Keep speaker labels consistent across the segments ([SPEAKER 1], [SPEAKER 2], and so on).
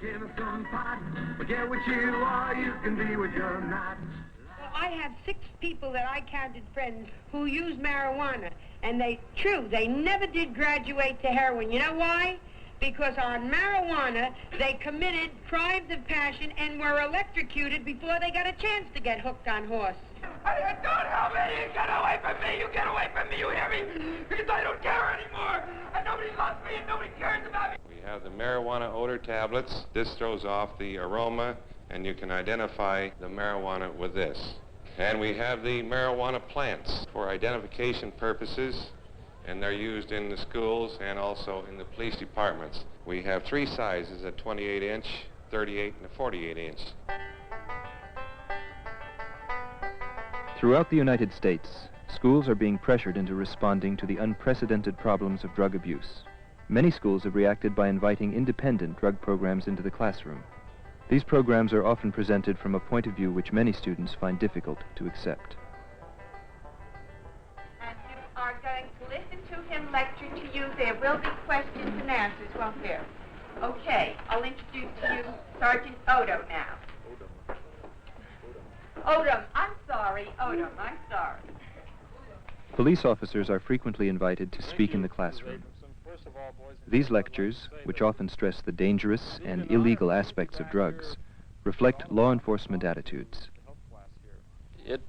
[SPEAKER 1] Give us some pot. Forget what you are, you can be what you're not.
[SPEAKER 2] Well, I have 6 people that I counted friends who use marijuana, and they never did graduate to heroin. You know why? Because on marijuana, they committed crimes of passion and were electrocuted before they got a chance to get hooked on horse.
[SPEAKER 3] Don't help me! You get away from me! You get away from me! You hear me? Because I don't care anymore! And nobody loves me and nobody cares about me!
[SPEAKER 4] We have the marijuana odor tablets. This throws off the aroma, and you can identify the marijuana with this. And we have the marijuana plants for identification purposes, and they're used in the schools and also in the police departments. We have 3 sizes, a 28-inch, 38, and a 48-inch.
[SPEAKER 5] Throughout the United States, schools are being pressured into responding to the unprecedented problems of drug abuse. Many schools have reacted by inviting independent drug programs into the classroom. These programs are often presented from a point of view which many students find difficult to accept.
[SPEAKER 6] And you are going to listen to him lecture to you. There will be questions and answers, won't there? Okay, I'll introduce to you Sergeant Odo now. Odom, I'm sorry.
[SPEAKER 5] Police officers are frequently invited to speak in the classroom. These lectures, which often stress the dangerous and illegal aspects of drugs, reflect law enforcement attitudes.
[SPEAKER 7] It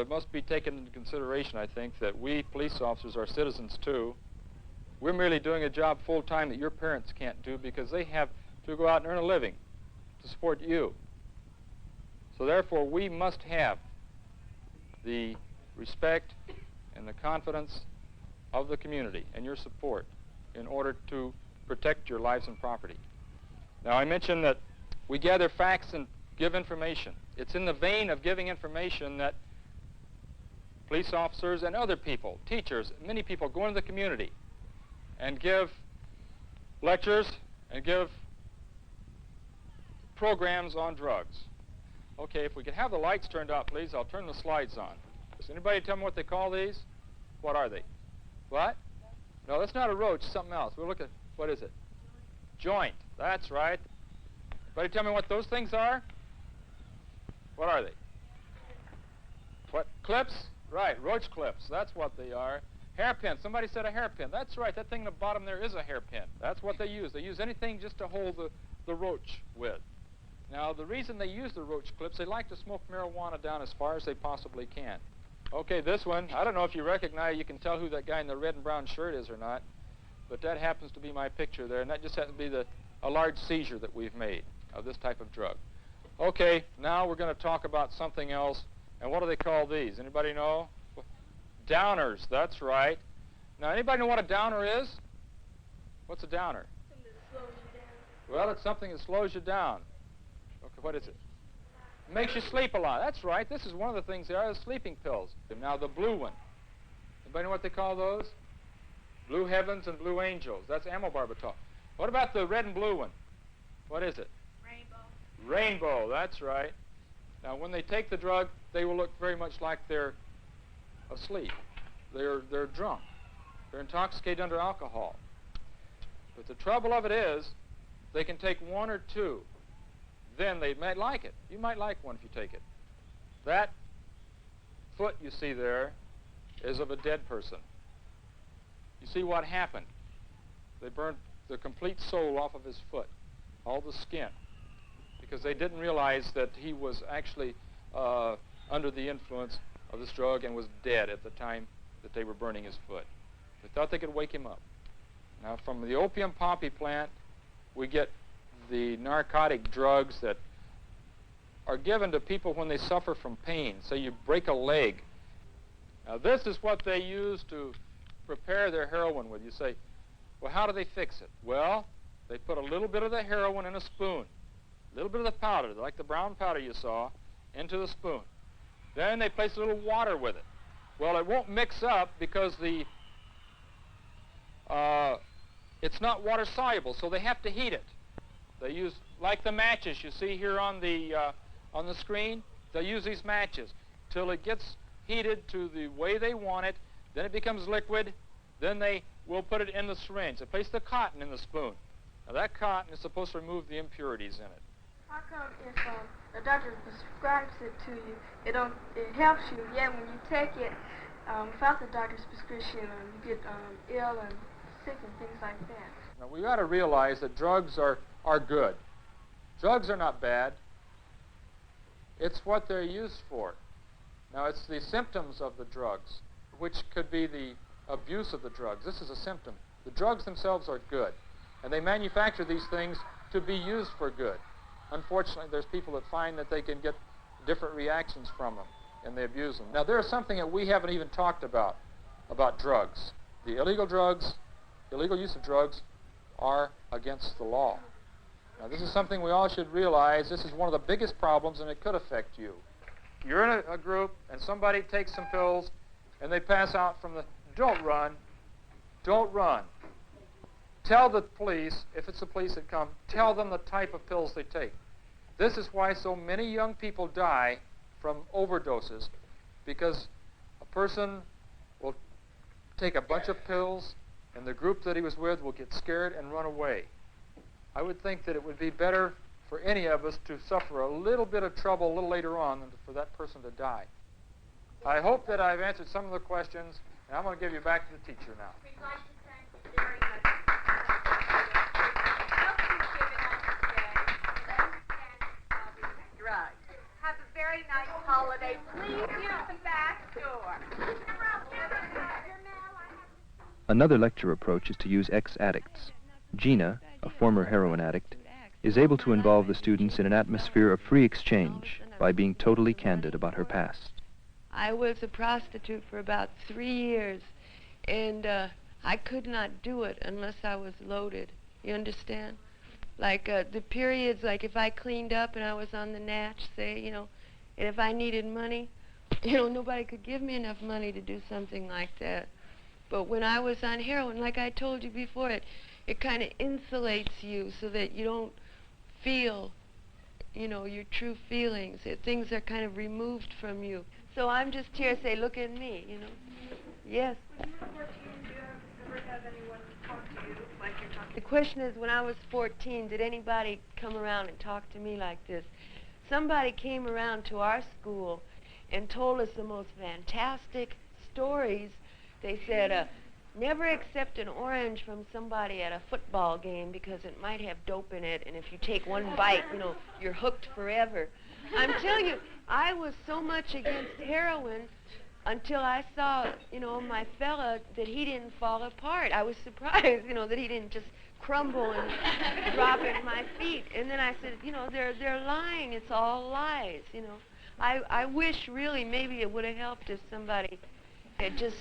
[SPEAKER 7] must be taken into consideration, I think, that we police officers are citizens too. We're merely doing a job full-time that your parents can't do because they have to go out and earn a living to support you. So therefore, we must have the respect and the confidence of the community and your support in order to protect your lives and property. Now, I mentioned that we gather facts and give information. It's in the vein of giving information that police officers and other people, teachers, many people go into the community and give lectures and give programs on drugs. Okay, if we could have the lights turned out, please, I'll turn the slides on. Does anybody tell me what they call these? What are they? What? No, that's not a roach, something else. We'll look at, what is it? Joint, that's right. Anybody tell me what those things are? What are they? What, clips? Right, roach clips, that's what they are. Hairpin, somebody said a hairpin. That's right, that thing in the bottom there is a hairpin. That's what they use. They use anything just to hold the roach with. Now, the reason they use the roach clips, they like to smoke marijuana down as far as they possibly can. Okay, this one, I don't know if you recognize, you can tell who that guy in the red and brown shirt is or not, but that happens to be my picture there, and that just happens to be a large seizure that we've made of this type of drug. Okay, now we're going to talk about something else, and what do they call these? Anybody know? Downers, that's right. Now, anybody know what a downer is? What's a downer?
[SPEAKER 8] Something that slows you down.
[SPEAKER 7] Well, it's something that slows you down. Okay, what is it? Makes you sleep a lot. That's right. This is one of the things they are, the sleeping pills. Now, the blue one. Anybody know what they call those? Blue Heavens and Blue Angels. That's amobarbital. What about the red and blue one? What is it?
[SPEAKER 8] Rainbow.
[SPEAKER 7] Rainbow, that's right. Now, when they take the drug, they will look very much like they're asleep. They're drunk. They're intoxicated under alcohol. But the trouble of it is, they can take 1 or 2. Then they might like it. You might like one if you take it. That foot you see there is of a dead person. You see what happened? They burned the complete sole off of his foot, all the skin, because they didn't realize that he was actually under the influence of this drug and was dead at the time that they were burning his foot. They thought they could wake him up. Now, from the opium poppy plant, we get the narcotic drugs that are given to people when they suffer from pain. So you break a leg. Now, this is what they use to prepare their heroin with. You say, well, how do they fix it? Well, they put a little bit of the heroin in a spoon, a little bit of the powder, like the brown powder you saw, into the spoon. Then they place a little water with it. Well, it won't mix up because it's not water soluble, so they have to heat it. They use, like the matches you see here on the screen, they'll use these matches till it gets heated to the way they want it. Then it becomes liquid. Then they will put it in the syringe. They place the cotton in the spoon. Now that cotton is supposed to remove the impurities in it.
[SPEAKER 8] How come if the doctor prescribes it to you, it helps you, yet when you take it without the doctor's prescription, you get ill and sick and things like that?
[SPEAKER 7] Now we got to realize that drugs are good. Drugs are not bad. It's what they're used for. Now it's the symptoms of the drugs, which could be the abuse of the drugs. This is a symptom. The drugs themselves are good, and they manufacture these things to be used for good. Unfortunately, there's people that find that they can get different reactions from them, and they abuse them. Now, there's something that we haven't even talked about drugs. The illegal use of drugs are against the law. Now, this is something we all should realize. This is one of the biggest problems, and it could affect you. You're in a group, and somebody takes some pills, and they pass out from the... Don't run. Don't run. Tell the police, if it's the police that come, tell them the type of pills they take. This is why so many young people die from overdoses, because a person will take a bunch of pills, and the group that he was with will get scared and run away. I would think that it would be better for any of us to suffer a little bit of trouble a little later on than for that person to die. I hope that I've answered some of the questions, and I'm going to give you back to the teacher now.
[SPEAKER 6] We'd like to thank you very much for the help you've given us today. And, drugs. Have a very nice holiday. Please use the back door.
[SPEAKER 5] Another lecture approach is to use ex-addicts. Gina, a former heroin addict, is able to involve the students in an atmosphere of free exchange by being totally candid about her past.
[SPEAKER 9] I was a prostitute for about 3 years, and I could not do it unless I was loaded. You understand? Like the periods, like if I cleaned up and I was on the natch, say, and if I needed money, nobody could give me enough money to do something like that. But when I was on heroin, like I told you before, it kind of insulates you so that you don't feel, your true feelings. Things are kind of removed from you. So I'm just here to say, look at me, Yes.
[SPEAKER 8] When you were 14, did you ever have anyone talk to you like you're talking?
[SPEAKER 9] The question is, when I was 14, did anybody come around and talk to me like this? Somebody came around to our school and told us the most fantastic stories. They said, never accept an orange from somebody at a football game because it might have dope in it, and if you take one bite, you're hooked forever. I'm telling you, I was so much against heroin until I saw, my fella, that he didn't fall apart. I was surprised, that he didn't just crumble and drop at my feet. And then I said, they're lying. It's all lies, I wish really maybe it would have helped if somebody had just,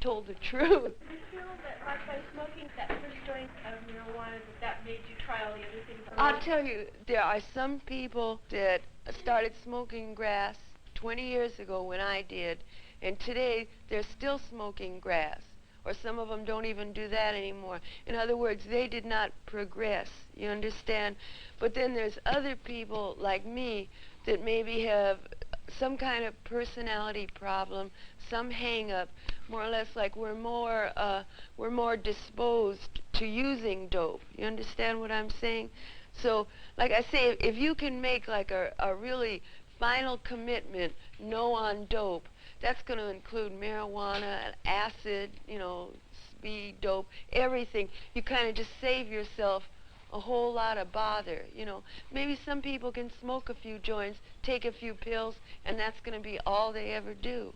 [SPEAKER 9] told the truth.
[SPEAKER 8] Do you feel that, like by smoking that first joint of marijuana, that made you try all the other things?
[SPEAKER 9] I'll tell you, there are some people that started smoking grass 20 years ago when I did, and today they're still smoking grass, or some of them don't even do that anymore. In other words, they did not progress, you understand? But then there's other people like me that maybe have some kind of personality problem, some hang-up, more or less like we're more disposed to using dope. You understand what I'm saying? So, like I say, if you can make like a really final commitment, no on dope, that's going to include marijuana, acid, speed, dope, everything. You kind of just save yourself a whole lot of bother, Maybe some people can smoke a few joints, take a few pills, and that's going to be all they ever do,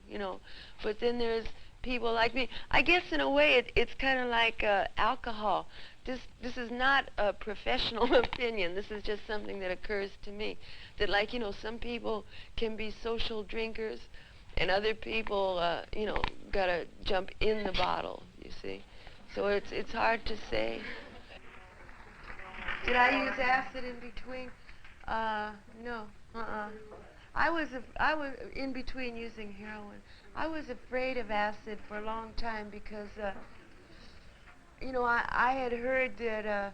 [SPEAKER 9] But then there's people like me. I guess in a way it's kind of like alcohol. This is not a professional opinion. This is just something that occurs to me. That like, some people can be social drinkers, and other people, gotta jump in the bottle, you see. So it's hard to say. Did I use acid in between? No. I was in between using heroin. I was afraid of acid for a long time because, I had heard that,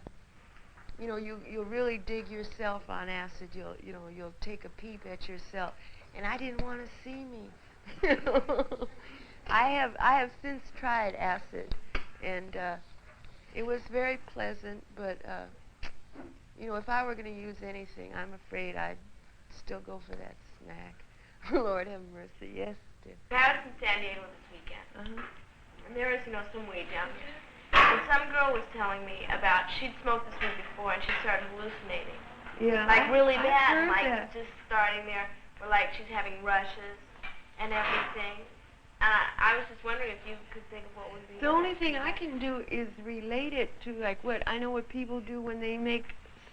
[SPEAKER 9] you'll really dig yourself on acid. You'll take a peep at yourself, and I didn't want to see me. I have since tried acid, and It was very pleasant, but, you know, if I were going to use anything, I'm afraid I'd still go for that snack. Lord have mercy, yes, dear.
[SPEAKER 10] I was in San Diego this weekend, and there was, some weed down here. And some girl was telling me about, she'd smoked this weed before, and she started hallucinating.
[SPEAKER 9] Yeah.
[SPEAKER 10] Like really
[SPEAKER 9] I've
[SPEAKER 10] bad,
[SPEAKER 9] heard
[SPEAKER 10] like
[SPEAKER 9] that.
[SPEAKER 10] just starting there, where like she's having rushes and everything. I was just wondering if you could think of what would be...
[SPEAKER 9] The only thing I can do is relate it to, like, I know what people do when they make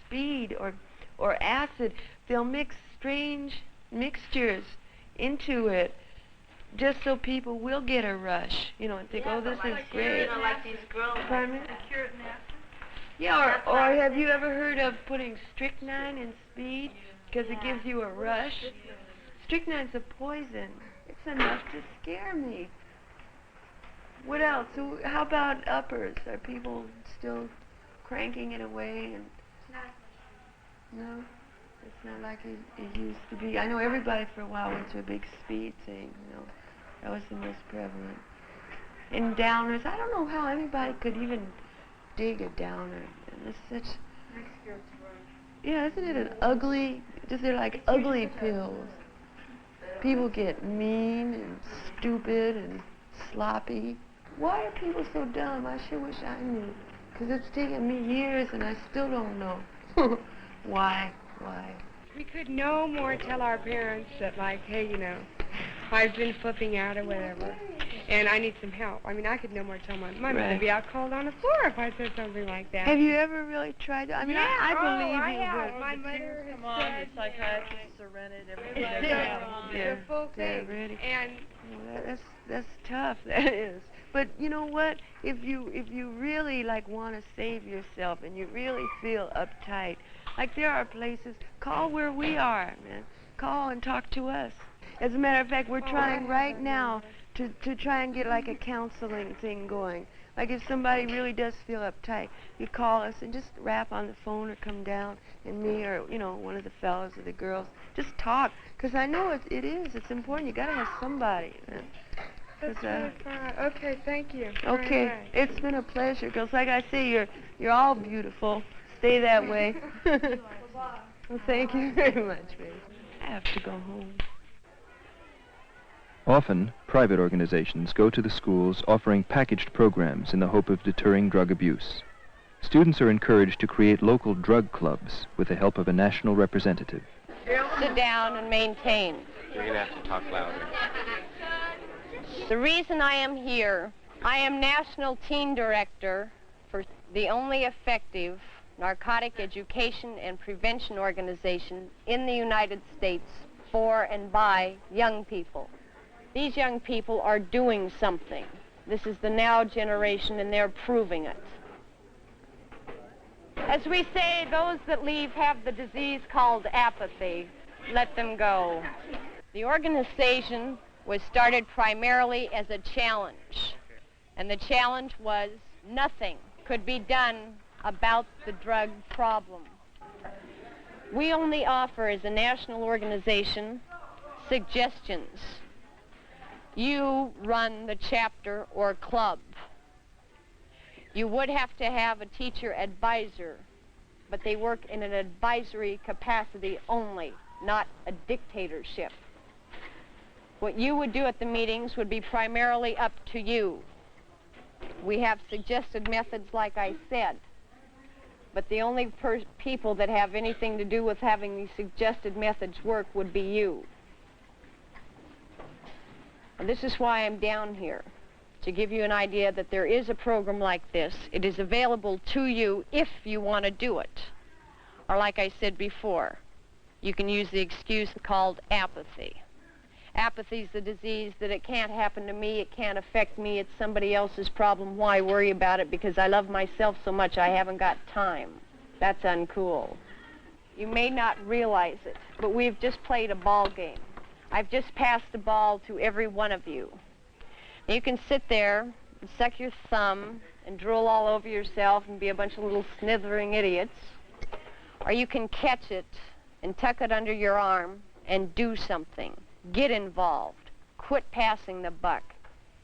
[SPEAKER 9] speed or acid. They'll mix strange mixtures into it just so people will get a rush, and think, oh, this is great.
[SPEAKER 10] Like these girls...
[SPEAKER 9] Pardon me? Yeah, or have you ever heard of putting strychnine in speed because it gives you a rush? Strychnine's a poison. It's enough to scare me. What else? How about uppers? Are people still cranking it away? And no, it's not like it used to be. I know everybody for a while went to a big speed thing. That was the most prevalent. And downers, I don't know how anybody could even dig a downer. And it's such... Yeah, isn't it an ugly... They're like ugly pills. People get mean and stupid and sloppy. Why are people so dumb? I sure wish I knew. Because it's taken me years and I still don't know. Why?
[SPEAKER 2] We could no more tell our parents that, like, hey, I've been flipping out or whatever, and I need some help. I mean, I could no more tell my mother to be out cold on the floor if I said something like that.
[SPEAKER 9] Have you ever really tried to? I mean, I believe you,
[SPEAKER 2] but my mother has said...
[SPEAKER 11] The psychiatrists are rented, everybody
[SPEAKER 2] the full thing.
[SPEAKER 9] Ready.
[SPEAKER 2] And
[SPEAKER 9] that's tough, that is. But you know what? If you really, like, want to save yourself and you really feel uptight, like there are places, call where we are, man. Call and talk to us. As a matter of fact, we're trying right now to try and get like a counseling thing going. Like if somebody really does feel uptight, you call us and just rap on the phone or come down, and me or, one of the fellows or the girls, just talk. Because I know it's important. You got to have somebody.
[SPEAKER 2] That's okay, thank you.
[SPEAKER 9] Okay, it's been a pleasure, girls. Like I say, you're all beautiful. Stay that way. Well, thank you very much, baby. I have to go home.
[SPEAKER 5] Often, private organizations go to the schools offering packaged programs in the hope of deterring drug abuse. Students are encouraged to create local drug clubs with the help of a national representative.
[SPEAKER 12] Sit down and maintain.
[SPEAKER 4] You're going to have to talk louder.
[SPEAKER 12] The reason I am here, I am National Teen Director for the only effective narcotic education and prevention organization in the United States for and by young people. These young people are doing something. This is the now generation, and they're proving it. As we say, those that leave have the disease called apathy. Let them go. The organization was started primarily as a challenge, and the challenge was nothing could be done about the drug problem. We only offer, as a national organization, suggestions. You run the chapter or club. You would have to have a teacher advisor, but they work in an advisory capacity only, not a dictatorship. What you would do at the meetings would be primarily up to you. We have suggested methods, like I said, but the only people that have anything to do with having these suggested methods work would be you. And this is why I'm down here, to give you an idea that there is a program like this. It is available to you if you want to do it. Or like I said before, you can use the excuse called apathy. Apathy is the disease that it can't happen to me, it can't affect me, it's somebody else's problem. Why worry about it? Because I love myself so much I haven't got time. That's uncool. You may not realize it, but we've just played a ball game. I've just passed the ball to every one of you. You can sit there and suck your thumb and drool all over yourself and be a bunch of little snithering idiots, or you can catch it and tuck it under your arm and do something. Get involved. Quit passing the buck.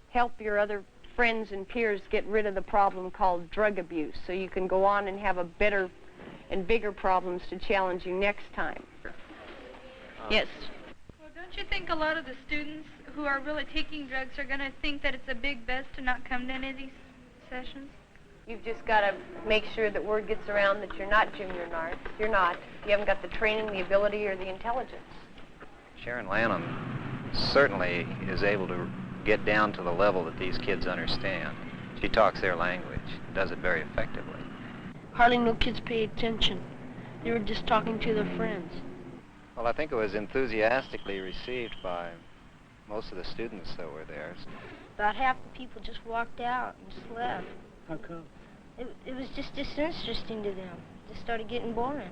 [SPEAKER 12] Help your other friends and peers get rid of the problem called drug abuse, so you can go on and have a better and bigger problems to challenge you next time. Yes.
[SPEAKER 13] Well, don't you think a lot of the students who are really taking drugs are going to think that it's a big best to not come to any of these sessions?
[SPEAKER 12] You've just got to make sure that word gets around that you're not junior narcs. You're not. You haven't got the training, the ability, or the intelligence.
[SPEAKER 14] Sharon Lanham certainly is able to get down to the level that these kids understand. She talks their language, does it very effectively.
[SPEAKER 15] Hardly no kids pay attention. They were just talking to their friends.
[SPEAKER 14] Well, I think it was enthusiastically received by most of the students that were there.
[SPEAKER 15] About half the people just walked out and just left.
[SPEAKER 16] How come?
[SPEAKER 15] It was just disinteresting to them. It just started getting boring.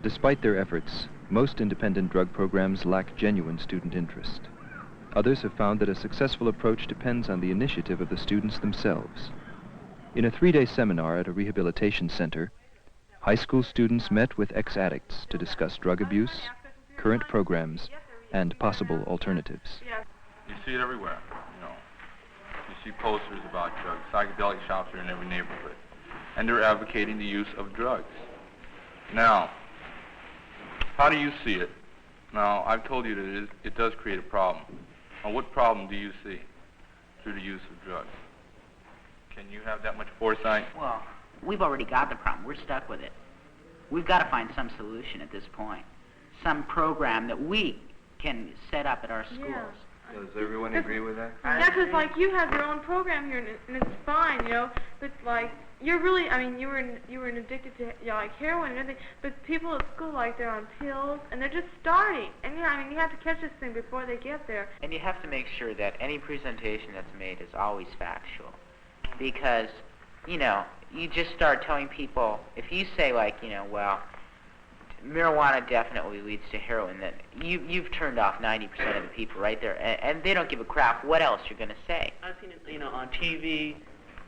[SPEAKER 5] Despite their efforts, most independent drug programs lack genuine student interest. Others have found that a successful approach depends on the initiative of the students themselves. In a 3-day seminar at a rehabilitation center, high school students met with ex-addicts to discuss drug abuse, current programs, and possible alternatives.
[SPEAKER 17] You see it everywhere, You see posters about drugs. Psychedelic shops are in every neighborhood. And they're advocating the use of drugs. Now, how do you see it? Now, I've told you that it does create a problem. Now, what problem do you see through the use of drugs? Can you have that much foresight?
[SPEAKER 18] Well, we've already got the problem. We're stuck with it. We've got to find some solution at this point. Some program that we can set up at our schools.
[SPEAKER 17] Yeah. Does everyone agree with that?
[SPEAKER 8] Yeah, because, like, you have your own program here, and it's fine, but, like, you're really, you were addicted to, like, heroin and everything, but people at school, like, they're on pills, and they're just starting. And, you have to catch this thing before they get there.
[SPEAKER 18] And you have to make sure that any presentation that's made is always factual. Because, you just start telling people, if you say, like, well, marijuana definitely leads to heroin, then you've turned off 90% of the people right there, and they don't give a crap what else you're going to say.
[SPEAKER 16] I've seen it, on TV.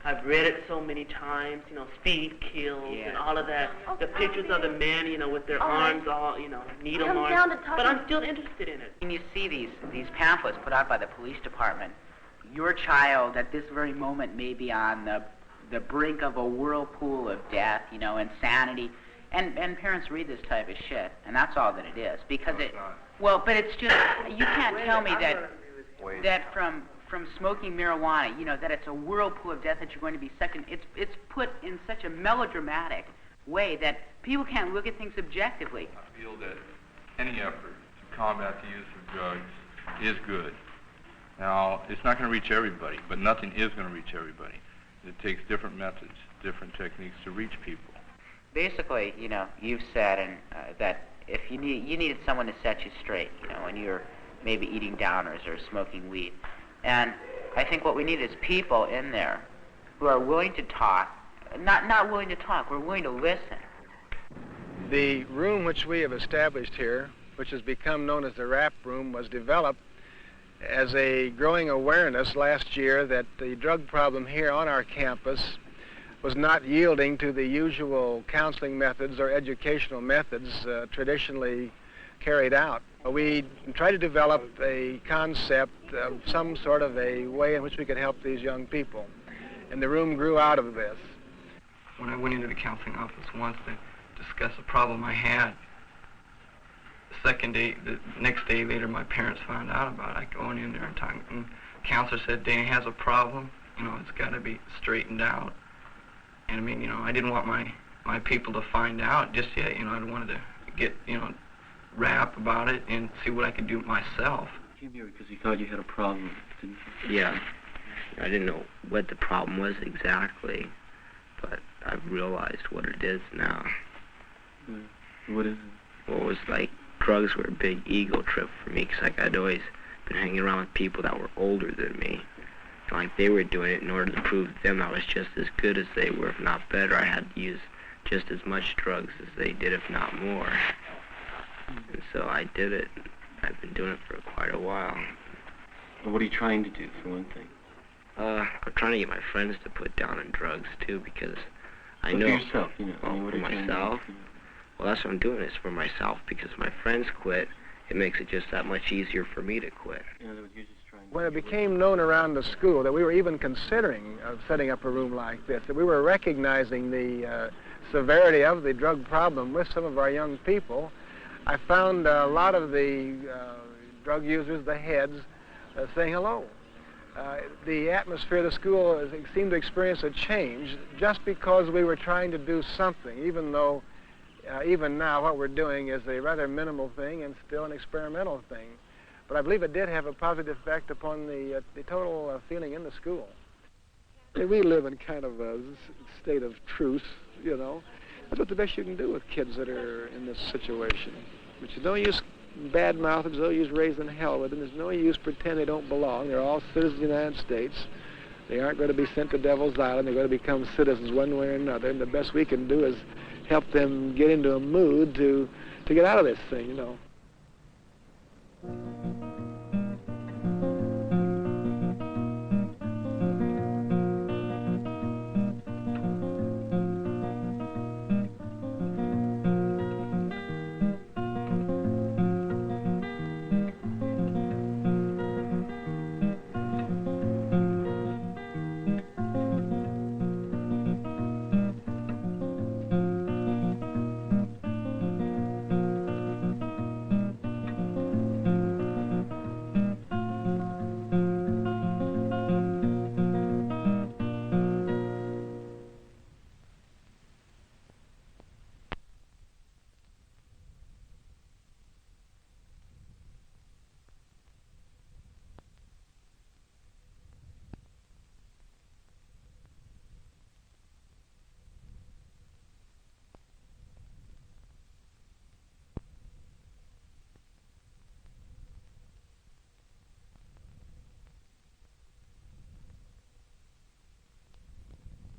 [SPEAKER 16] I've read it so many times, speed kills and all of that. The pictures of the men, with their arms all, needle marks. But I'm still interested in it.
[SPEAKER 18] When you see these pamphlets put out by the police department, your child at this very moment may be on the brink of a whirlpool of death, insanity. And parents read this type of shit, and that's all that it is. Because but it's just, you can't tell me that from smoking marijuana, that it's a whirlpool of death that you're going to be sucked in. It's put in such a melodramatic way that people can't look at things objectively.
[SPEAKER 17] I feel that any effort to combat the use of drugs is good. Now, it's not going to reach everybody, but nothing is going to reach everybody. It takes different methods, different techniques to reach people.
[SPEAKER 18] Basically, you've said that if you needed someone to set you straight, when you're maybe eating downers or smoking weed. And I think what we need is people in there who are willing to talk, not willing to talk, we're willing to listen.
[SPEAKER 19] The room which we have established here, which has become known as the RAP room, was developed as a growing awareness last year that the drug problem here on our campus was not yielding to the usual counseling methods or educational methods traditionally carried out. We tried to develop a concept of some sort of a way in which we could help these young people, and the room grew out of this.
[SPEAKER 20] When I went into the counseling office once to discuss a problem I had, the next day later, my parents found out about it. I go in there and talk, and the counselor said, Danny has a problem, it's got to be straightened out. And I didn't want my people to find out just yet, I wanted to get, rap about it and see what I could do myself.
[SPEAKER 16] You came here because you thought you had a problem, didn't you?
[SPEAKER 21] Yeah. I didn't know what the problem was exactly, but I've realized what it is now.
[SPEAKER 16] What is it?
[SPEAKER 21] Well, it was like drugs were a big ego trip for me, because I'd always been hanging around with people that were older than me. Like, they were doing it in order to prove to them I was just as good as they were, if not better. I had to use just as much drugs as they did, if not more. And so I did it. I've been doing it for quite a while.
[SPEAKER 16] Well, what are you trying to do, for one thing?
[SPEAKER 21] I'm trying to get my friends to put down on drugs, too, because I know...
[SPEAKER 16] For yourself,
[SPEAKER 21] for myself? Well, that's what I'm doing. It's for myself, because my friends quit. It makes it just that much easier for me to quit.
[SPEAKER 16] In other words, you're just trying
[SPEAKER 19] When it became known around the school that we were even considering setting up a room like this, that we were recognizing the severity of the drug problem with some of our young people, I found a lot of the drug users, the heads, saying hello. The atmosphere of the school seemed to experience a change just because we were trying to do something, even though even now what we're doing is a rather minimal thing and still an experimental thing. But I believe it did have a positive effect upon the total feeling in the school.
[SPEAKER 1] We live in kind of a state of truce, you know. That's what the best you can do with kids that are in this situation. But there's no use bad mouthing, there's no use raising hell with them, there's no use pretend they don't belong. They're all citizens of the United States. They aren't going to be sent to Devil's Island. They're going to become citizens one way or another. And the best we can do is help them get into a mood to get out of this thing, you know.